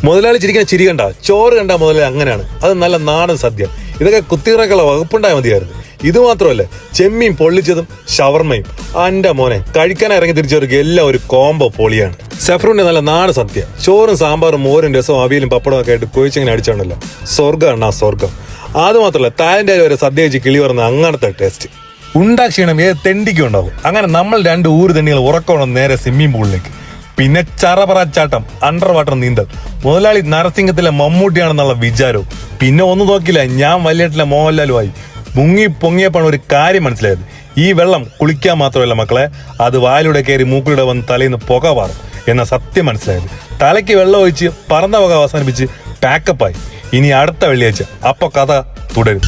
മുതലാളി ചിരിക്കുന്ന ചിരി കണ്ട ചോറ് കണ്ട മുതലാളി അങ്ങനെയാണ്. അത് നല്ല നാടൻ സദ്യ. ഇതൊക്കെ കുത്തിയിറക്കുള്ള വകുപ്പുണ്ടായ മതിയായിരുന്നു. ഇത് മാത്രമല്ല, ചെമ്മീൻ പൊള്ളിച്ചതും ഷവർമ്മയും. എന്റെ മോനെ, കഴിക്കാൻ ഇറങ്ങി തിരിച്ചവർക്ക് എല്ലാം ഒരു കോംബോ പൊളിയാണ്. സഫ്രൂന്റെ നല്ല നാടൻ സദ്യ, ചോറും സാമ്പാറും മോരും രസവും അവിയലും പപ്പടവും ഒക്കെ ആയിട്ട് കൊഴിച്ചിങ്ങനെ അടിച്ചാണല്ലോ. സ്വർഗ്ഗം അണ്ണാ സ്വർഗ്ഗം. അത് മാത്രമല്ല, തായന്റെ വരെ സദ്യ വെച്ച് കിളി പറഞ്ഞ അങ്ങനത്തെ ടേസ്റ്റ്. ഉണ്ടാക്ഷീണം ഏത് തെണ്ടിക്കും ഉണ്ടാവും. അങ്ങനെ നമ്മൾ 2 ഊര് തെണ്ടികൾ ഉറക്കണം നേരെ സ്വിമ്മിംഗ് പൂളിലേക്ക്. പിന്നെ ചറപറാച്ചാട്ടം, അണ്ടർ വാട്ടർ നീന്തൽ. മുതലാളി നരസിംഹത്തിലെ മമ്മൂട്ടിയാണെന്നുള്ള വിചാരവും. പിന്നെ ഒന്നും നോക്കില്ല, ഞാൻ വലിയേട്ടിലെ മോഹൻലാലുമായി. മുങ്ങി പൊങ്ങിയപ്പോഴാണ് ഒരു കാര്യം മനസ്സിലായത്. ഈ വെള്ളം കുളിക്കാൻ മാത്രമല്ല മക്കളെ, അത് വായിലൂടെ കയറി മൂക്കിലൂടെ വന്ന് തലേന്ന് പുക പാറും എന്ന സത്യം മനസ്സിലായത്. തലയ്ക്ക് വെള്ളം ഒഴിച്ച് പറന്ന പുക അവസാനിപ്പിച്ച് പാക്കപ്പായി. ഇനി അടുത്ത വെള്ളിയാഴ്ച അപ്പൊ കഥ തുടരും.